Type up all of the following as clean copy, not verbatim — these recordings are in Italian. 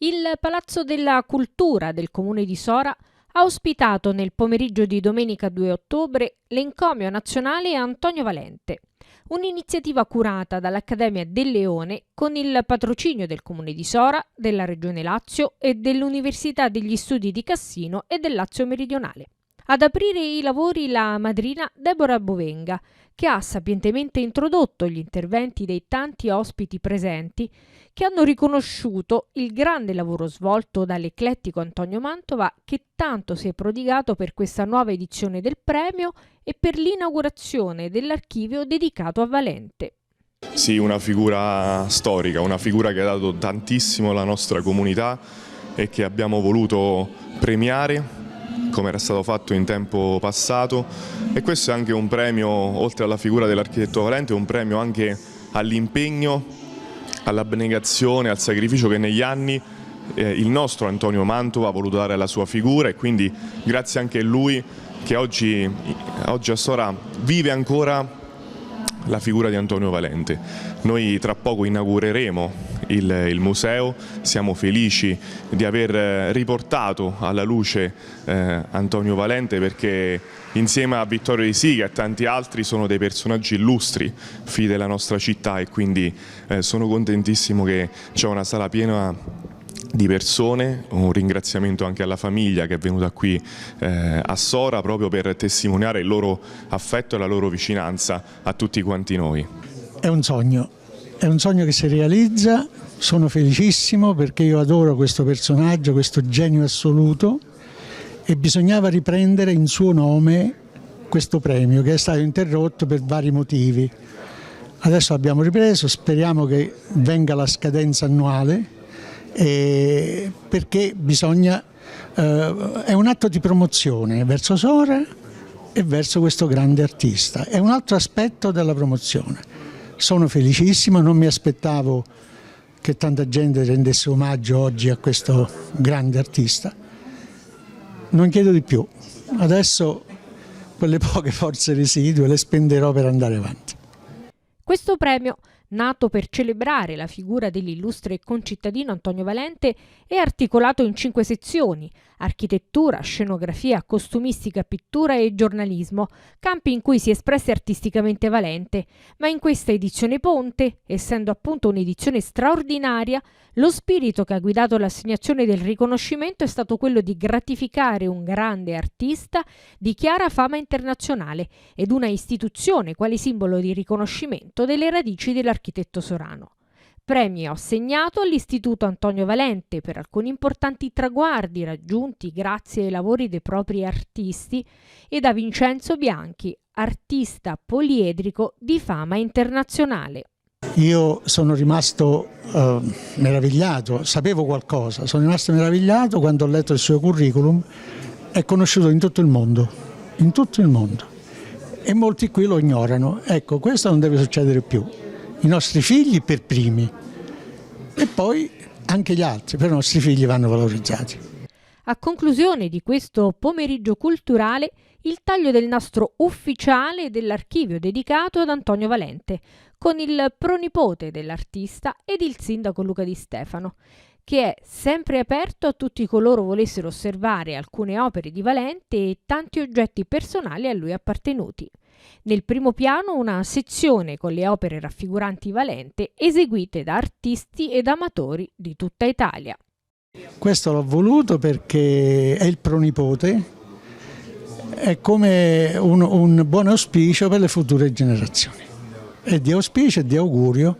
Il Palazzo della Cultura del Comune di Sora ha ospitato nel pomeriggio di domenica 2 ottobre l'Encomio Nazionale Antonio Valente, un'iniziativa curata dall'Accademia del Leone con il patrocinio del Comune di Sora, della Regione Lazio e dell'Università degli Studi di Cassino e del Lazio Meridionale. Ad aprire i lavori la madrina Deborah Bovenga, che ha sapientemente introdotto gli interventi dei tanti ospiti presenti che hanno riconosciuto il grande lavoro svolto dall'eclettico Antonio Mantova, che tanto si è prodigato per questa nuova edizione del premio e per l'inaugurazione dell'archivio dedicato a Valente. Sì, una figura storica, una figura che ha dato tantissimo alla nostra comunità e che abbiamo voluto premiare come era stato fatto in tempo passato, e questo è anche un premio, oltre alla figura dell'architetto Valente, un premio anche all'impegno, all'abnegazione, al sacrificio che negli anni il nostro Antonio Mantova ha voluto dare alla sua figura, e quindi grazie anche a lui che oggi a Sora vive ancora la figura di Antonio Valente. Noi tra poco inaugureremo il museo, siamo felici di aver riportato alla luce Antonio Valente, perché insieme a Vittorio De Sica e tanti altri sono dei personaggi illustri, figli della nostra città, e quindi sono contentissimo che c'è una sala piena di persone. Un ringraziamento anche alla famiglia che è venuta qui a Sora proprio per testimoniare il loro affetto e la loro vicinanza a tutti quanti noi. È un sogno che si realizza, sono felicissimo perché io adoro questo personaggio, questo genio assoluto, e bisognava riprendere in suo nome questo premio che è stato interrotto per vari motivi. Adesso l'abbiamo ripreso, speriamo che venga la scadenza annuale, perché bisogna, è un atto di promozione verso Sora e verso questo grande artista, è un altro aspetto della promozione. Sono felicissimo, non mi aspettavo che tanta gente rendesse omaggio oggi a questo grande artista. Non chiedo di più, adesso quelle poche forze residue le spenderò per andare avanti. Questo premio, nato per celebrare la figura dell'illustre concittadino Antonio Valente, è articolato in 5 sezioni: architettura, scenografia, costumistica, pittura e giornalismo, campi in cui si è espresse artisticamente Valente. Ma in questa edizione ponte, essendo appunto un'edizione straordinaria, lo spirito che ha guidato l'assegnazione del riconoscimento è stato quello di gratificare un grande artista di chiara fama internazionale ed una istituzione quale simbolo di riconoscimento delle radici dell'architetto sorano. Premio assegnato all'Istituto Antonio Valente per alcuni importanti traguardi raggiunti grazie ai lavori dei propri artisti, e da Vincenzo Bianchi, artista poliedrico di fama internazionale. Io sono rimasto meravigliato, sapevo qualcosa, sono rimasto meravigliato quando ho letto il suo curriculum. È conosciuto in tutto il mondo, e molti qui lo ignorano. Ecco, questo non deve succedere più. I nostri figli per primi e poi anche gli altri, però i nostri figli vanno valorizzati. A conclusione di questo pomeriggio culturale, il taglio del nastro ufficiale dell'archivio dedicato ad Antonio Valente, con il pronipote dell'artista ed il sindaco Luca Di Stefano, che è sempre aperto a tutti coloro volessero osservare alcune opere di Valente e tanti oggetti personali a lui appartenuti. Nel primo piano una sezione con le opere raffiguranti Valente eseguite da artisti ed amatori di tutta Italia. Questo l'ho voluto perché è il pronipote, è come un buon auspicio per le future generazioni. È di auspicio e di augurio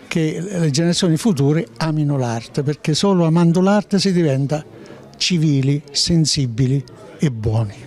che le generazioni future amino l'arte, perché solo amando l'arte si diventa civili, sensibili e buoni.